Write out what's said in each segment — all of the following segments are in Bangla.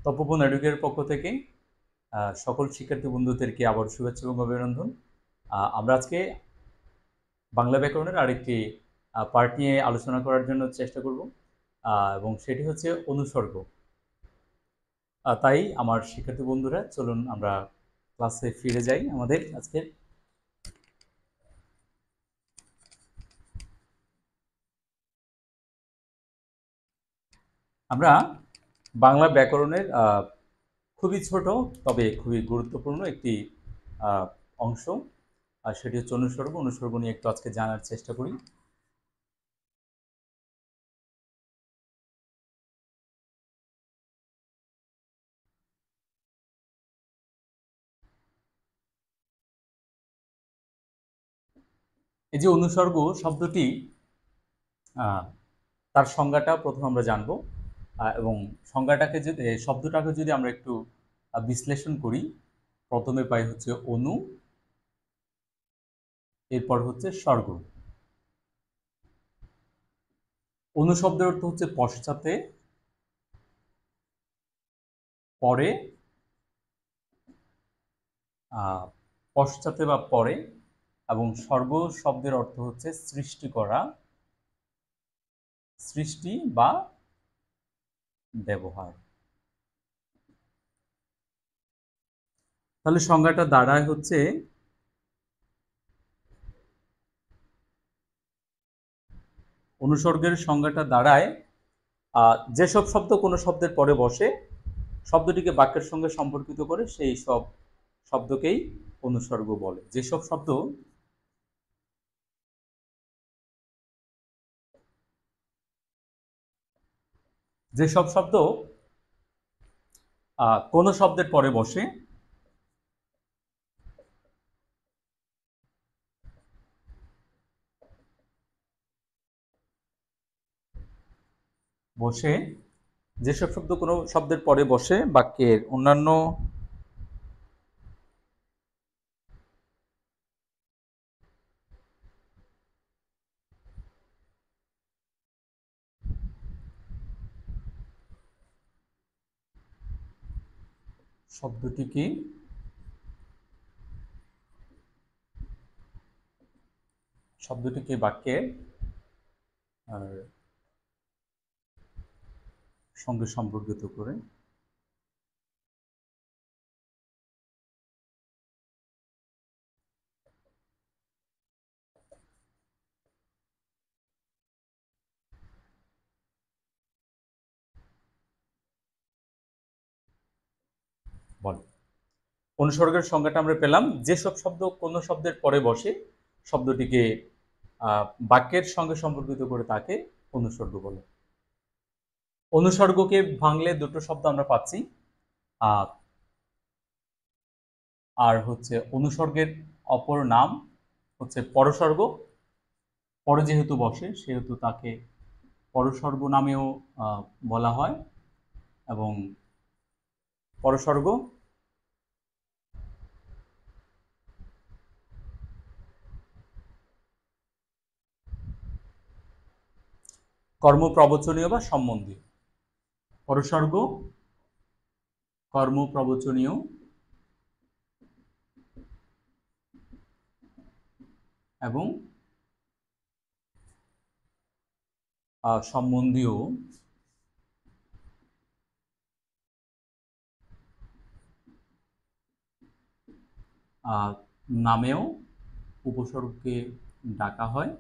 তপোবন এডুকের পক্ষ থেকে সকল শিক্ষার্থী বন্ধুদেরকে আবার শুভেচ্ছা এবং অভিনন্দন। আমরা আজকে বাংলা ব্যাকরণের আরেকটি পার্ট নিয়ে আলোচনা করার জন্য চেষ্টা করব, এবং সেটি হচ্ছে অনুসর্গ। তাই আমার শিক্ষার্থী বন্ধুরা, চলুন আমরা ক্লাসে ফিরে যাই। আমাদের আজকে আমরা বাংলা ব্যাকরণের খুবই ছোট তবে খুবই গুরুত্বপূর্ণ একটি অংশ, আর সেটি হচ্ছে অনুসর্গ। অনুসর্গ নিয়ে একটু আজকে জানার চেষ্টা করি। এই যে অনুসর্গ শব্দটি, তার সংজ্ঞাটা প্রথম আমরা জানব, এবং সংজ্ঞাটাকে যদি শব্দটাকে যদি আমরা একটু বিশ্লেষণ করি, প্রথমে পাই হচ্ছে অনু, এরপর হচ্ছে স্বর্গ। অনু শব্দের অর্থ হচ্ছে পশ্চাতে, পরে, পশ্চাতে বা পরে, এবং স্বর্গ শব্দের অর্থ হচ্ছে সৃষ্টি করা, সৃষ্টি বা ব্যবহার। তাহলে সংজ্ঞাটা দাঁড়ায় হচ্ছে অনুসর্গের সংজ্ঞাটা দাঁড়ায় যেসব শব্দ কোনো শব্দের পরে বসে, শব্দটিকে বাক্যের সঙ্গে সম্পর্কিত করে, সেই সব শব্দকেই অনুসর্গ বলে। যেসব শব্দ কোনো শব্দের পরে বসে, যেসব শব্দ কোনো শব্দের পরে বসে বাক্যের অন্যান্য শব্দটিকে বাক্যের সঙ্গে সম্পর্কিত করে বলে। অনুসর্গের সংজ্ঞাটা আমরা পেলাম, যেসব শব্দ কোনো শব্দের পরে বসে, শব্দটিকে বাক্যের সঙ্গে সম্পর্কিত করে তাকে অনুসর্গ বলে। অনুসর্গকে ভাঙলে দুটো শব্দ আমরা পাচ্ছি, আর হচ্ছে অনুসর্গের অপর নাম হচ্ছে পরসর্গ। পরে যেহেতু বসে সেহেতু তাকে পরসর্গ নামেও বলা হয়, এবং পরসর্গ কর্মপ্রবচনীয় বা সম্বন্ধীয়। পরসর্গ কর্মপ্রবচনীয় এবং সম্বন্ধীয় নামেও উপসর্গকে ডাকা হয়।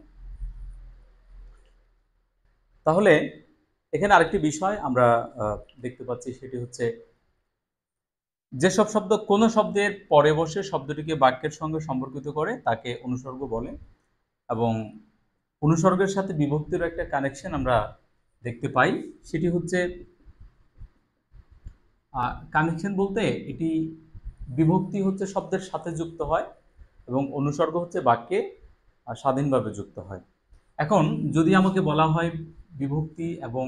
তাহলে এখানে আরেকটি বিষয় আমরা দেখতে পাচ্ছি, সেটি হচ্ছে যেসব শব্দ কোনো শব্দের পরে বসে শব্দটিকে বাক্যের সঙ্গে সম্পর্কিত করে তাকে অনুসর্গ বলে, এবং অনুসর্গের সাথে বিভক্তির একটা কানেকশন আমরা দেখতে পাই। সেটি হচ্ছে কানেকশন বলতে এটি বিভক্তি হচ্ছে শব্দের সাথে যুক্ত হয় এবং অনুসর্গ হচ্ছে বাক্যে স্বাধীনভাবে যুক্ত হয়। এখন যদি আমাকে বলা হয় বিভক্তি এবং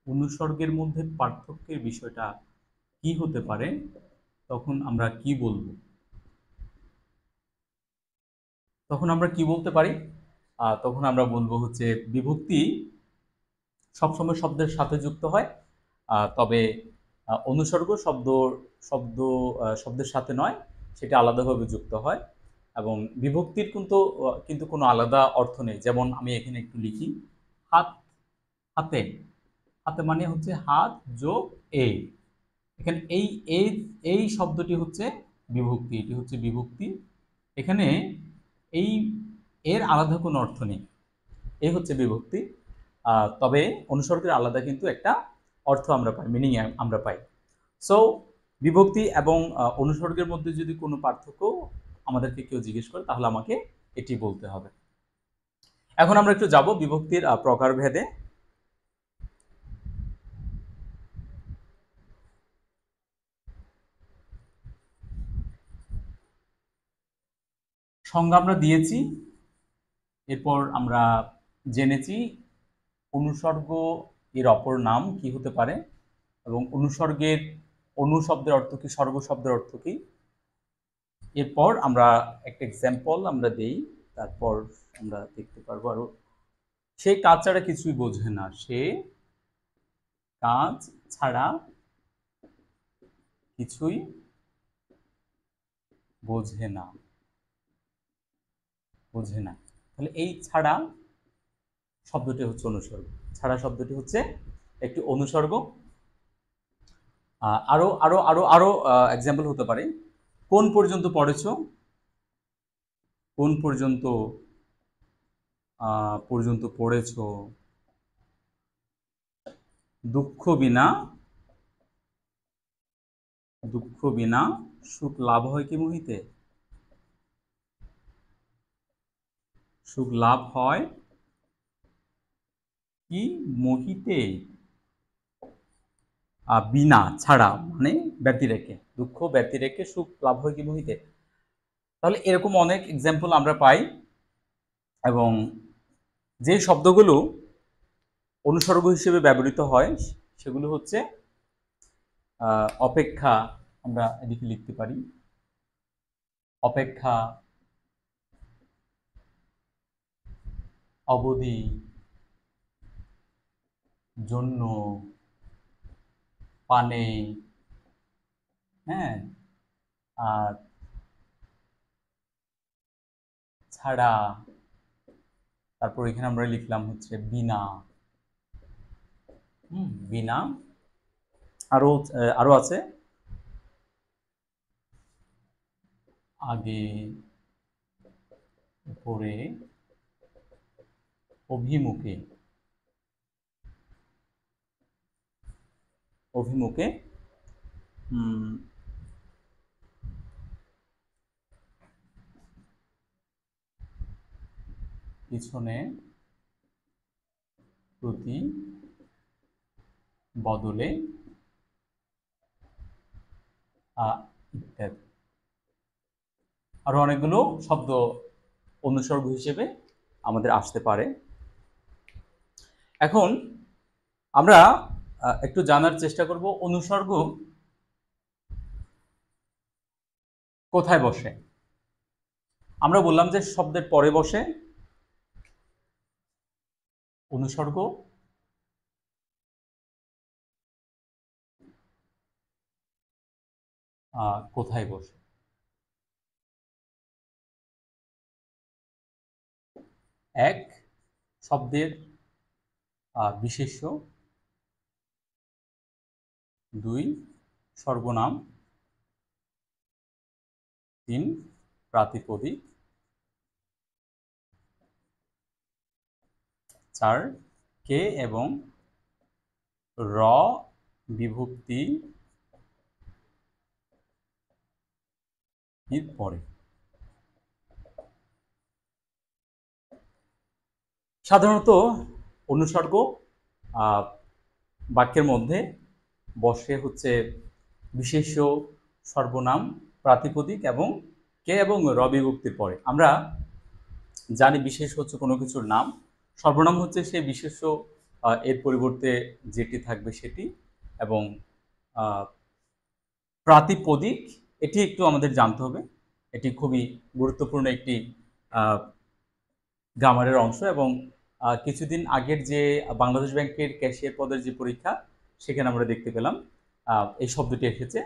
অনুসর্গের মধ্যে পার্থক্যের বিষয়টা কি হতে পারে, তখন আমরা কি বলবো? তখন আমরা কি বলতে পারি? তখন আমরা বলবো হচ্ছে বিভক্তি সবসময় শব্দের সাথে যুক্ত হয়, তবে অনুসর্গ শব্দ শব্দের সাথে নয়, সেটা আলাদাভাবে যুক্ত হয়। এবং বিভক্তির কিন্তু কোনো আলাদা অর্থ নেই। যেমন আমি এখানে একটু লিখি, হাত, হাতে, হাতে মানে হচ্ছে হাত যোগ এ। এখানে এই শব্দটি হচ্ছে বিভক্তি, এটি হচ্ছে বিভক্তি। এখানে এই এর আলাদা কোনো অর্থ নেই, এই হচ্ছে বিভক্তি। তবে অনুসর্গের আলাদা কিন্তু একটা অর্থ আমরা পাই, মিনিং আমরা পাই। সো বিভক্তি এবং অনুসর্গের মধ্যে যদি কোনো পার্থক্য আমাদেরকে কেউ জিজ্ঞেস করে, তাহলে আমাকে এটি বলতে হবে। এখন আমরা একটু যাব বিভক্তির প্রকারভেদে। সংজ্ঞা আমরা দিয়েছি, এরপর আমরা জেনেছি অনুসর্গ এর অপর নাম কি হতে পারে, এবং অনুসর্গের অনু শব্দের অর্থ কি, সর্গ শব্দের অর্থ কি। এরপর আমরা একটা এক্সাম্পল আমরা দেই, তারপর আমরা দেখতে পারবো আরো। সে কাজ ছাড়া কিছুই বোঝে না, সে কাজ ছাড়া কিছুই বোঝে না, বোঝে না। তাহলে এই ছাড়া শব্দটি হচ্ছে অনুসর্গ, ছাড়া শব্দটি হচ্ছে একটি অনুসর্গ। আরো আরো আরো আরো এক্সাম্পল হতে পারে, কোন পর্যন্ত পড়েছো, কোন পর্যন্ত পর্যন্ত পড়েছো, দুঃখ বিনা, দুঃখ বিনা সুখ লাভ হয় কি মোহিতে, সুখ লাভ হয় কি মোহিতে। বিনা ছাড়া মানে ব্যতি রেখে, দুঃখ ব্যতি রেখে সুখ লাভ হয় কি মোহিতে। তাহলে এরকম অনেক এক্সাম্পল আমরা পাই। এবং যে শব্দগুলো অনুসর্গ হিসেবে ব্যবহৃত হয় সেগুলো হচ্ছে অপেক্ষা, আমরা এদিকে লিখতে পারি অপেক্ষা, অবধি, জন্য, পানে, হ্যাঁ, আর ছাড়া, তারপর এখানে আমরা লিখলাম হচ্ছে বিনা, বিনা। আরো আরো আছে আগে, উপরে, অভিমুখে, অভিমুখে, পিছনে, প্রতি, বদলে, ইত্যাদি। আরো অনেকগুলো শব্দ অনুসর্গ হিসেবে আমাদের আসতে পারে। এখন আমরা একটু জানার চেষ্টা করব অনুসর্গ কোথায় বসে। আমরা বললাম যে শব্দের পরে বসে অনুসর্গ, কোথায় বসে, এক, শব্দের বিশেষ্য, দুই, সর্বনাম, তিন, প্রাতিপদিক, চার, কে এবং র বিভক্তি পরে। সাধারণত অনুসর্গ বাক্যের মধ্যে বসে হচ্ছে বিশেষ্য, সর্বনাম, প্রাতিপদিক এবং কে এবং র বিভক্তির পরে। আমরা জানি বিশেষ হচ্ছে কোনো কিছুর নাম, সর্বনাম হচ্ছে সেই বিশেষ্য এর পরিবর্তে যেটি থাকবে সেটি, এবং প্রাতিপদিক এটি একটু আমাদের জানতে হবে, এটি খুবই গুরুত্বপূর্ণ একটি গ্রামারের অংশ। এবং কিছুদিন আগের যে বাংলাদেশ ব্যাংকের ক্যাশিয়ার পদের যে পরীক্ষা, সেখানে আমরা দেখতে পেলাম এই শব্দটি এসেছে।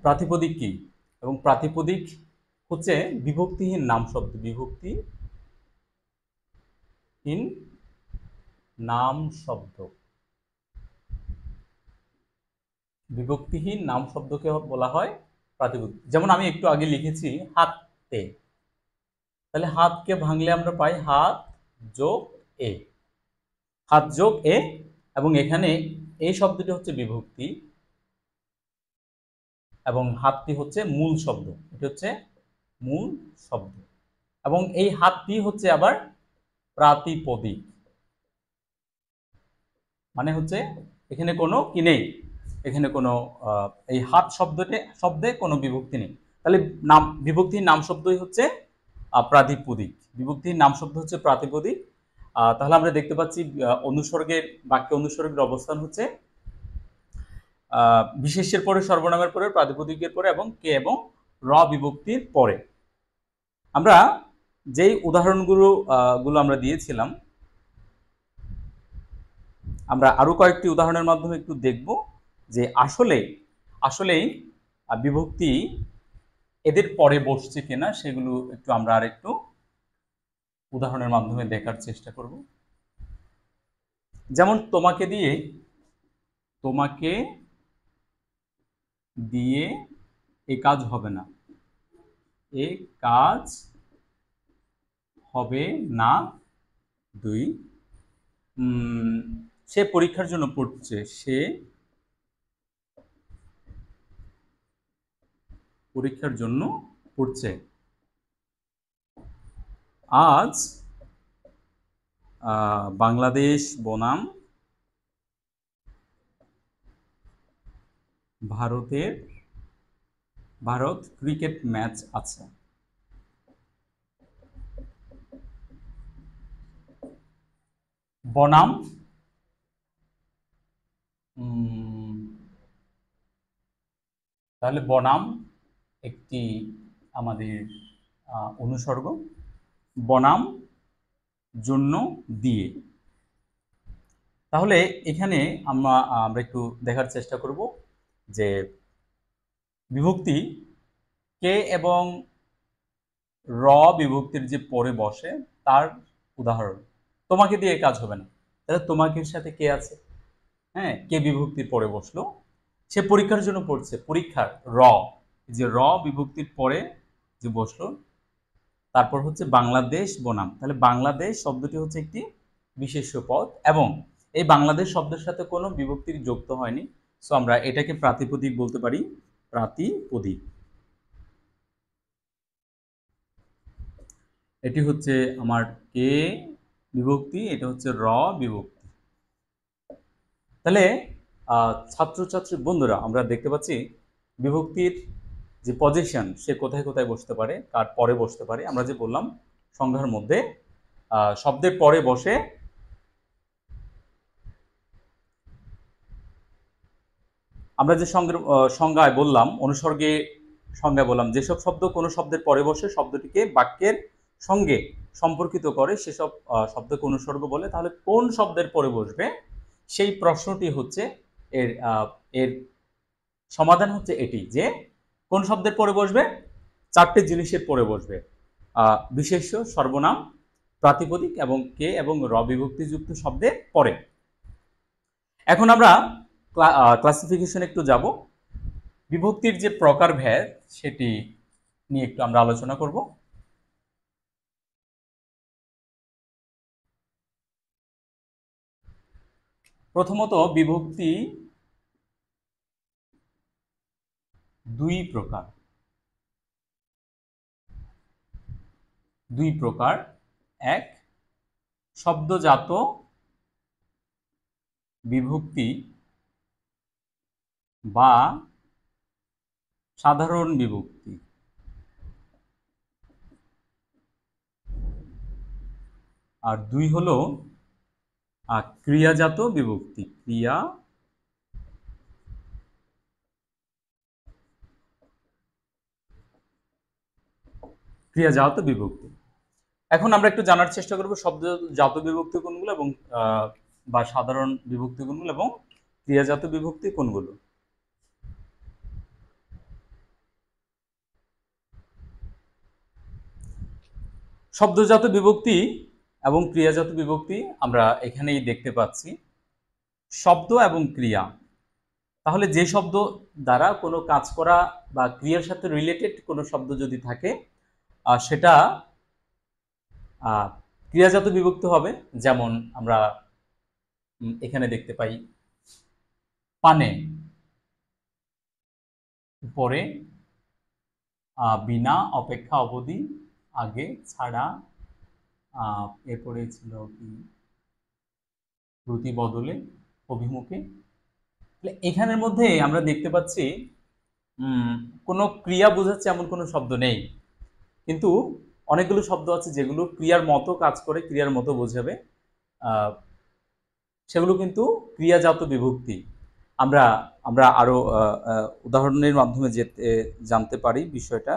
প্রাতিপদিক কি? এবং প্রাতিপদিক হচ্ছে বিভক্তিহীন নাম শব্দ। বিভক্তিহীন নাম শব্দ। বিভক্তিহীন নাম শব্দকে বলা হয় প্রাতিপদিক। যেমন আমি একটু আগে লিখেছি হাতে, তাহলে হাতকে ভাঙলে আমরা পাই হাত যোগ এ, হাত যোগ এ, এবং এখানে এই শব্দটি হচ্ছে বিভক্তি এবং হাতটি হচ্ছে মূল শব্দ। এটি হচ্ছে মূল শব্দ এবং এই হাতটি হচ্ছে আবার প্রাতিপদিক, মানে হচ্ছে এখানে কোনো কি নেই, এখানে কোনো এই হাত শব্দে কোনো বিভক্তি নেই। তাহলে নাম বিভক্তির নাম শব্দই হচ্ছে প্রাতিপদিক। বিভক্তির নাম শব্দ হচ্ছে প্রাতিপদিক। তাহলে আমরা দেখতে পাচ্ছি অনুসর্গের বাক্যে অনুসর্গের অবস্থান হচ্ছে বিশেষ্যের পরে, সর্বনামের পরে, প্রাতিপদিকের পরে এবং কে এবং র বিভক্তির পরে। আমরা যেই উদাহরণগুলো আমরা দিয়েছিলাম, আমরা আরো কয়েকটি উদাহরণের মাধ্যমে একটু দেখব যে আসলেই বিভক্তি এদের পরে বসছে কিনা, সেগুলো একটু আমরা আর একটু উদাহরণের মাধ্যমে দেখার চেষ্টা করব। যেমন তোমাকে দিয়ে এ কাজ হবে না, এ কাজ হবে না। 2, সে পরীক্ষার জন্য পড়ছে, সে পরীক্ষার জন্য পড়ছে। আজ বাংলাদেশ বনাম ভারত ক্রিকেট ম্যাচ আছে। বনাম তাহলে বনাম একটি আমাদের অনুসর্গ, বনাম জন্য দিয়ে। তাহলে এখানে আমরা একটু দেখার চেষ্টা করব যে বিভক্তি কে এবং র বিভক্তির যে পরে বসে তার উদাহরণ। তোমাকে দিয়ে কাজ হবে না, তাহলে তোমাকের সাথে কে আছে? হ্যাঁ, কে বিভক্তির পরে বসলো, সে পরীক্ষার জন্য পড়ছে, পরীক্ষার র, যে র বিভক্তির পরে যে বসলো, তারপর হচ্ছে বাংলাদেশ বনাম। তাহলে বাংলাদেশ শব্দটি হচ্ছে একটি বিশেষ্য পদ এবং এই বাংলাদেশ শব্দের সাথে কোনো বিভক্তির যুক্ত হয়নি, সো আমরা এটাকে প্রাতিপদিক বলতে পারি, প্রাতিপদিক। এটি হচ্ছে আমার কে বিভক্তি, এটা হচ্ছে র বিভক্তি। তাহলে ছাত্রছাত্রী বন্ধুরা, আমরা দেখতে পাচ্ছি বিভক্তির যে পজিশন, সে কোথায় কোথায় বসতে পারে, কার পরে বসতে পারে। আমরা যে বললাম সংজ্ঞার মধ্যে শব্দের পরে বসে আমরা যে সংজ্ঞায় বললাম, অনুসর্গে সংজ্ঞায় বললাম, যেসব শব্দ কোনো শব্দের পরে বসে শব্দটিকে বাক্যের সঙ্গে সম্পর্কিত করে সেসব শব্দকে অনুসর্গ বলে। তাহলে কোন শব্দের পরে বসবে সেই প্রশ্নটি হচ্ছে এর সমাধান হচ্ছে এটি, যে কোন শব্দের পরে বসবে? 4টে জিনিসের পরে বসবে, বিশেষ্য, সর্বনাম, প্রাতিপদিক এবং কে এবং র বিভক্তিযুক্ত শব্দের পরে। এখন আমরা ক্লাসিফিকেশন একটু যাব, বিভক্তির যে প্রকারভেদ সেটি নিয়ে একটু আমরা আলোচনা করব। প্রথমত, বিভক্তি দুই প্রকার। এক, শব্দজাত বিভক্তি বা সাধারণ বিভক্তি। আর 2 হলো ক্রিয়াজাত বিভক্তি, ক্রিয়াজাত বিভক্তি। এখন আমরা একটু জানার চেষ্টা করব শব্দজাত বিভক্তি কোনগুলো এবং বা সাধারণ বিভক্তি কোনগুলো এবং ক্রিয়াজাত বিভক্তি কোনগুলো। শব্দজাত বিভক্তি এবং ক্রিয়াজাত বিভক্তি আমরা এখানেই দেখতে পাচ্ছি। শব্দ এবং ক্রিয়া, তাহলে যে শব্দ দ্বারা কোনো কাজ করা বা ক্রিয়ার সাথে রিলেটেড কোনো শব্দ যদি থাকে সেটা ক্রিয়াজাত বিভক্তি হবে। যেমন আমরা এখানে দেখতে পাই পানে, উপরে, বিনা, অপেক্ষা, অবধি, আগে, ছাড়া, এরপরে ছিল কি প্রতি, বদলে, অভিমুখে। এখানের মধ্যে আমরা দেখতে পাচ্ছি কোনো ক্রিয়া বোঝাচ্ছে এমন কোনো শব্দ নেই, কিন্তু অনেকগুলো শব্দ আছে যেগুলো ক্রিয়ার মতো কাজ করে, ক্রিয়ার মতো বোঝাবে, সেগুলো কিন্তু ক্রিয়াজাত বিভক্তি। আমরা আমরা আরো উদাহরণের মাধ্যমে জানতে পারি বিষয়টা।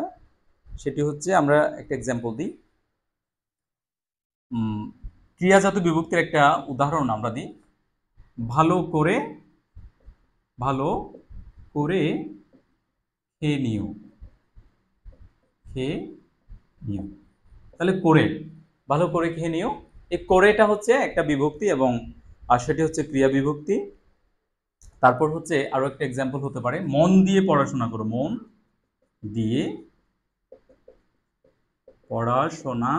সেটি হচ্ছে, আমরা একটা এক্সাম্পল দিই। ক্রিয়াজাত বিভক্তির একটা উদাহরণ আমরা দিই। ভালো করে, ভালো করে খেয়ে নিও, খেয়ে নিও। তাহলে করে, ভালো করে খেয়ে নিও, এই করেটা হচ্ছে একটা বিভক্তি এবং সেটি হচ্ছে ক্রিয়া বিভক্তি। তারপর হচ্ছে আরো একটা এক্সাম্পল হতে পারে, মন দিয়ে পড়াশোনা করো, মন দিয়ে পড়াশোনা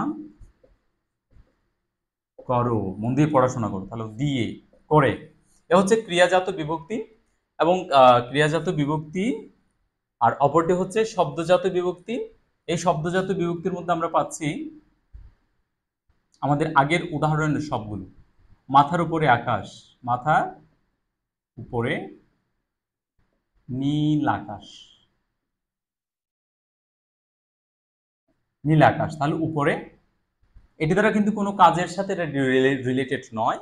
করো, মন দিয়ে পড়াশোনা করো, তাহলে দিয়ে, করে, এ হচ্ছে ক্রিয়াজাত বিভক্তি। এবং ক্রিয়াজাত বিভক্তি আর অপরটি হচ্ছে শব্দজাত বিভক্তি। এই শব্দজাত বিভক্তির মধ্যে আমরা পাচ্ছি আমাদের আগের উদাহরণের সবগুলো। মাথার উপরে আকাশ, মাথার উপরে নীল আকাশ, নীল আকাশ, তাহলে উপরে, এটি দ্বারা কিন্তু কোনো কাজের সাথে এটা রিলেটেড নয়,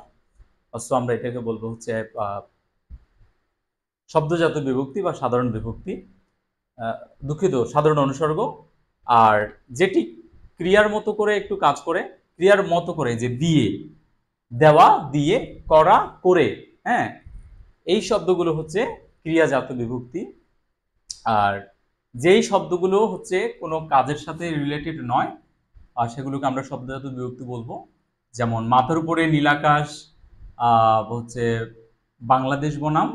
অথচ আমরা এটাকে বলবো হচ্ছে শব্দজাত বিভক্তি বা সাধারণ বিভক্তি, দুঃখিত, সাধারণ অনুসর্গ। আর যেটি ক্রিয়ার মতো করে একটু কাজ করে, ক্রিয়ার মতো করে, যে দিয়ে, দেওয়া, দিয়ে, করা, করে, হ্যাঁ, এই শব্দগুলো হচ্ছে ক্রিয়াজাত বিভক্তি। আর যেই শব্দগুলো হচ্ছে কোনো কাজের সাথে রিলেটেড নয়, আর সেগুলোকে আমরা শব্দজাত বিভক্তি বলবো। যেমন মাথার উপরে নীলাকাশ হচ্ছে বাংলাদেশ বনাম,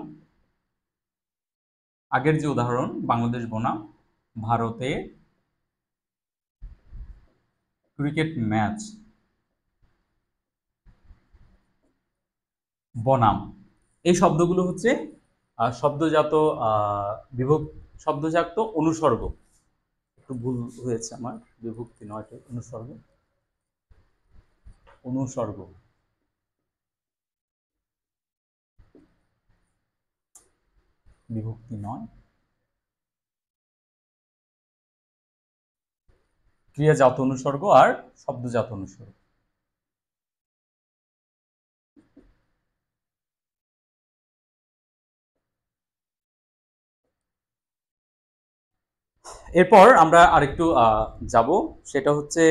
আগের যে উদাহরণ বাংলাদেশ বনাম ভারতে ক্রিকেট ম্যাচ বনাম, এই শব্দগুলো হচ্ছে শব্দজাত বিভক্তি, শব্দজাত অনুসর্গ। একটু ভুল হয়েছে আমার, বিভক্তি নয়, অনুসর্গ, অনুসর্গ, বিভক্তি নয়, ক্রিয়াজাত অনুসর্গ আর শব্দজাত অনুসর্গ। এরপর আমরা আরেকটু যাব, সেটা হচ্ছে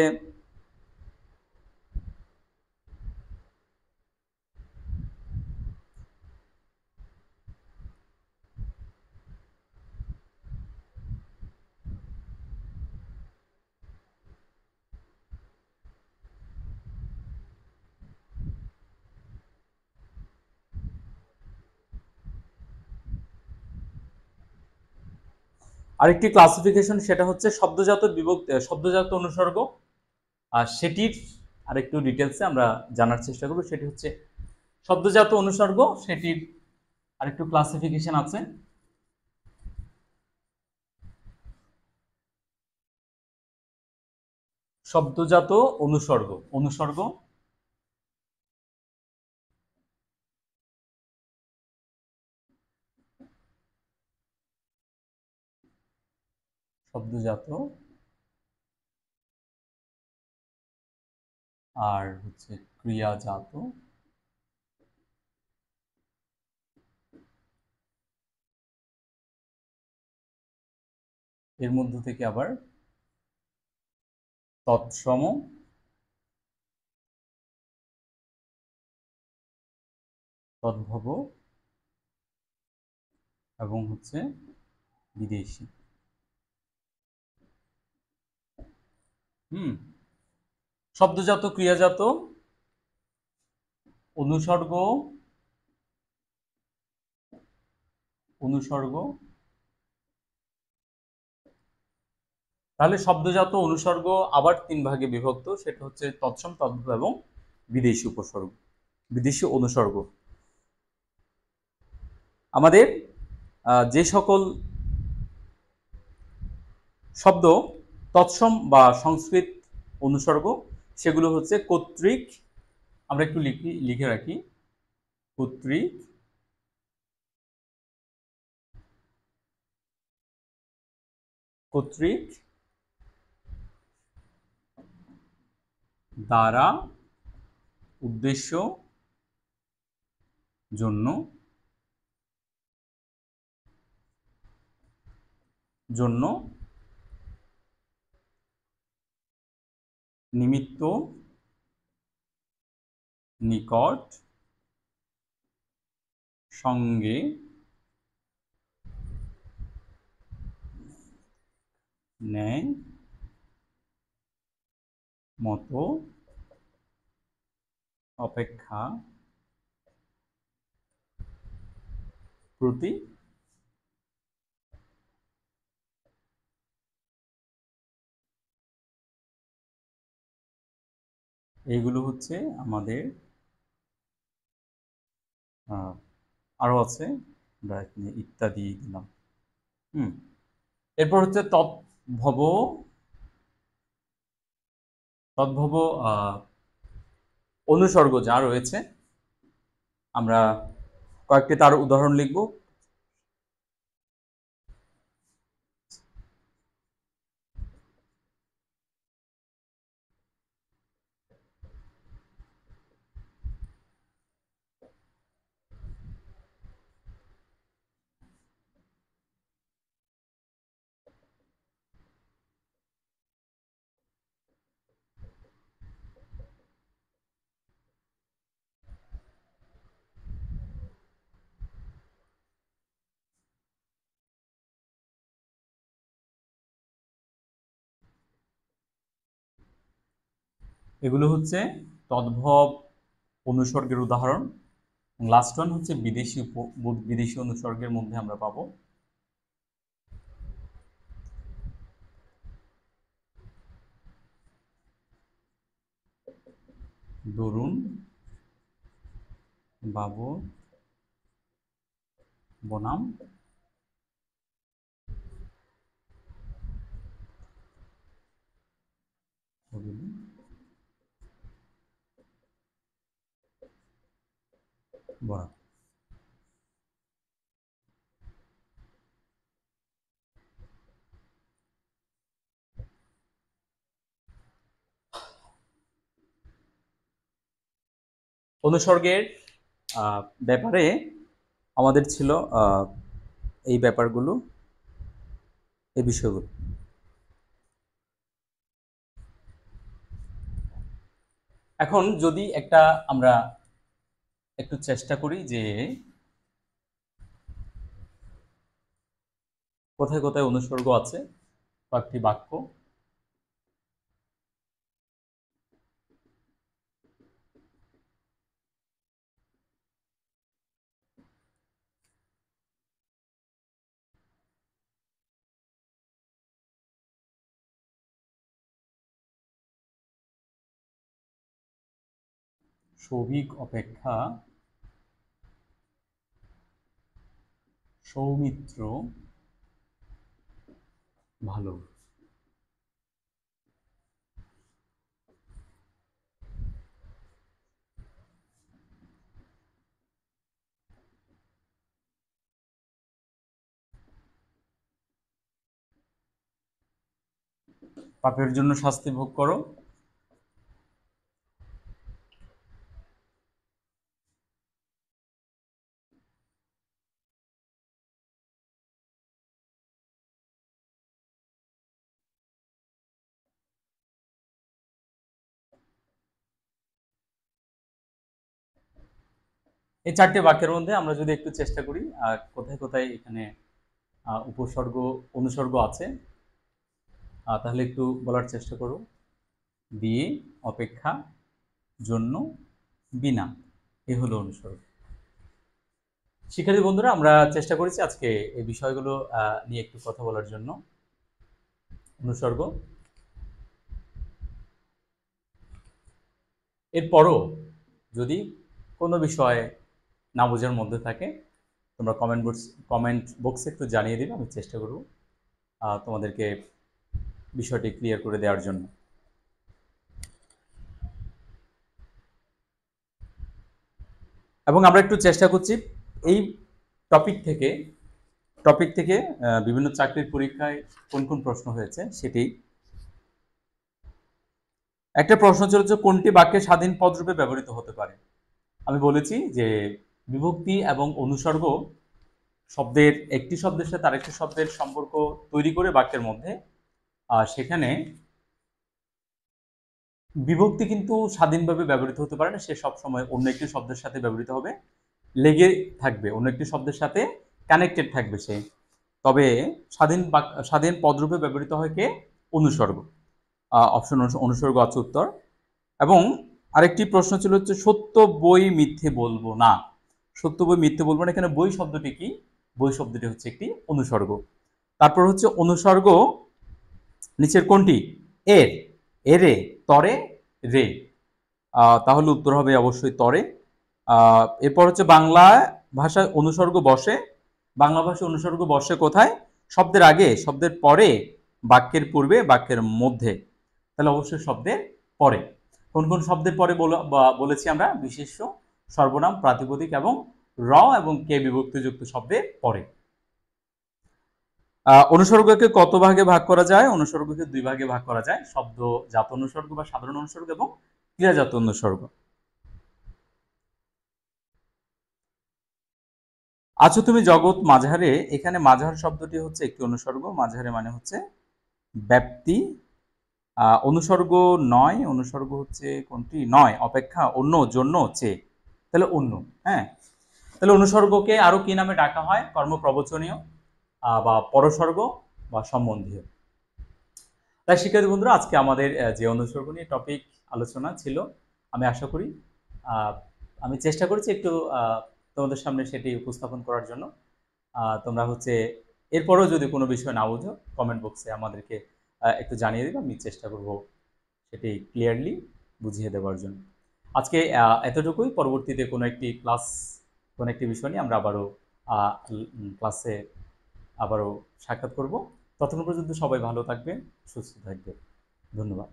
আরেকটি ক্লাসিফিকেশন, সেটা হচ্ছে শব্দজাত বিভক্তি, শব্দজাত অনুসর্গ। আর সেটির আরেকটু ডিটেলসে আমরা জানার চেষ্টা করব। সেটি হচ্ছে শব্দজাত অনুসর্গ, সেটির আরেকটু ক্লাসিফিকেশন আছে। শব্দজাত অনুসর্গ, অনুসর্গ, শব্দজাত আর হচ্ছে ক্রিয়াজাত। এর মধ্য থেকে আবার তৎসম, তদ্ভব এবং হচ্ছে বিদেশি। শব্দজাত ক্রিয়াজাত অনুসর্গ অনুসর্গ তাহলে শব্দজাত অনুসর্গ আবার তিন ভাগে বিভক্ত, সেটা হচ্ছে তৎসম, তদ্ভব এবং বিদেশি উপসর্গ, বিদেশি অনুসর্গ। আমাদের যে সকল শব্দ তৎসম বা সংস্কৃত অনুসর্গ সেগুলো হচ্ছে কর্তৃক, আমরা একটু লিখে রাখি, কর্তৃক, কর্তৃক, দ্বারা, উদ্দেশ্য, জন্য, জন্য, নিমিত্ত, নিকট, সঙ্গে, ন্যায়, মতো, অপেক্ষা, প্রতি, এইগুলো হচ্ছে আমাদের, আরো আছে, আমরা এখানে ইত্যাদি দিলাম। এরপর হচ্ছে তদ্ভব, তদ্ভব অনুসর্গ যা রয়েছে, আমরা কয়েকটি তার উদাহরণ লিখব। এগুলো হচ্ছে তদ্ভব অনুসর্গের উদাহরণ। লাস্ট ওয়ান হচ্ছে বিদেশি অনুসর্গের মধ্যে আমরা পাবো দরুন, বাবর, বনাম, বনাম। অনুসর্গের ব্যাপারে আমাদের ছিল এই ব্যাপারগুলো, এই বিষয়গুলো। এখন যদি আমরা একটু চেষ্টা করি যে কোথায় কোথায় অনুসর্গ আছে, কয়েকটি বাক্য, সৌভিক অপেক্ষা সৌমিত্র ভালো। পাপের জন্য শাস্তি ভোগ করো। এই চারটি বাক্যের মধ্যে আমরা যদি একটু চেষ্টা করি কোথায় কোথায় এখানে উপসর্গ অনুসর্গ আছে, তাহলে একটু বলার চেষ্টা করো। দিয়ে, অপেক্ষা, জন্য, বিনা, এ হলো অনুসর্গ। শিক্ষার্থী বন্ধুরা, আমরা চেষ্টা করেছি আজকে এই বিষয়গুলো নিয়ে একটু কথা বলার জন্য। অনুসর্গ, এরপরও যদি কোনো বিষয় না বোঝার মধ্যে থাকে তোমরা কমেন্ট বক্সে একটু জানিয়ে দিবে, আমি চেষ্টা করব তোমাদেরকে বিষয়টি ক্লিয়ার করে দেওয়ার জন্য। এবং আমরা একটু চেষ্টা করছি এই টপিক থেকে বিভিন্ন চাকরির পরীক্ষায় কোন কোন প্রশ্ন হয়েছে সেটি। একটা প্রশ্ন ছিল যে কোনটি বাক্যে স্বাধীন পদরূপে ব্যবহৃত হতে পারে। আমি বলেছি যে বিভক্তি এবং অনুসর্গ শব্দের একটি শব্দের সাথে আরেকটি শব্দের সম্পর্ক তৈরি করে বাক্যের মধ্যে, সেখানে বিভক্তি কিন্তু স্বাধীনভাবে ব্যবহৃত হতে পারে না, সে সবসময় অন্য একটি শব্দের সাথে ব্যবহৃত হবে, লেগে থাকবে, অন্য একটি শব্দের সাথে কানেক্টেড থাকবে সে। তবে স্বাধীন পদরূপে ব্যবহৃত হয় কে? অনুসর্গ। অপশন অনুসর্গ আছে উত্তর। এবং আরেকটি প্রশ্ন ছিল হচ্ছে সত্য বই মিথ্যে বলবো না। সত্য বই মিথ্যে বলবো না, এখানে বই শব্দটি কি? বই শব্দটি হচ্ছে একটি অনুসর্গ। তারপর হচ্ছে অনুসর্গ নিচের কোনটি? এর, এরে, তরে, রে। তাহলে উত্তর হবে অবশ্যই তরে। এরপর হচ্ছে বাংলা ভাষায় অনুসর্গ বসে। বাংলা ভাষায় অনুসর্গ বসে কোথায়? শব্দের আগে, শব্দের পরে, বাক্যের পূর্বে, বাক্যের মধ্যে। তাহলে অবশ্যই শব্দের পরে। কোন কোন শব্দের পরে বলেছি আমরা? বিশেষ্য, সর্বনাম, প্রাতিপদিক এবং র এবং কে বিভক্তিযুক্ত শব্দের পরে। অনুসর্গকে কত ভাগে ভাগ করা যায়? অনুসর্গকে দুই ভাগে ভাগ করা যায়, শব্দজাত অনুসর্গ বা সাধারণ অনুসর্গ এবং ক্রিয়াজাত অনুসর্গ। আছো তুমি জগৎ মাঝারে, এখানে মাঝার শব্দটি হচ্ছে একটি অনুসর্গ। মাঝারে মানে হচ্ছে ব্যাপ্তি। অনুসর্গ নয়, অনুসর্গ হচ্ছে কোনটি? নয়, অপেক্ষা, অন্য, জন্য, চেয়ে। তাহলে অন্য। হ্যাঁ, তাহলে অনুসর্গকে আরো কি নামে ডাকা হয়? কর্মপ্রবচনীয় বা পরসর্গ বা সম্বন্ধীয়। তাই শিক্ষার্থী বন্ধুরা, আজকে আমাদের যে অনুসর্গ নিয়ে টপিক আলোচনা ছিল, আমি আশা করি আমি চেষ্টা করেছি একটু তোমাদের সামনে সেটি উপস্থাপন করার জন্য। তোমরা হচ্ছে এরপরও যদি কোনো বিষয় না বুঝো কমেন্ট বক্সে আমাদেরকে একটু জানিয়ে দেবে, আমি চেষ্টা করব সেটি ক্লিয়ারলি বুঝিয়ে দেওয়ার জন্য। আজকে এতটুকুই। পরবর্তীতে কোনো একটি বিষয় নিয়ে আমরা আবারও ক্লাসে আবারও সাক্ষাৎ করব। ততক্ষণ পর্যন্ত সবাই ভালো থাকবে, সুস্থ থাকবে। ধন্যবাদ।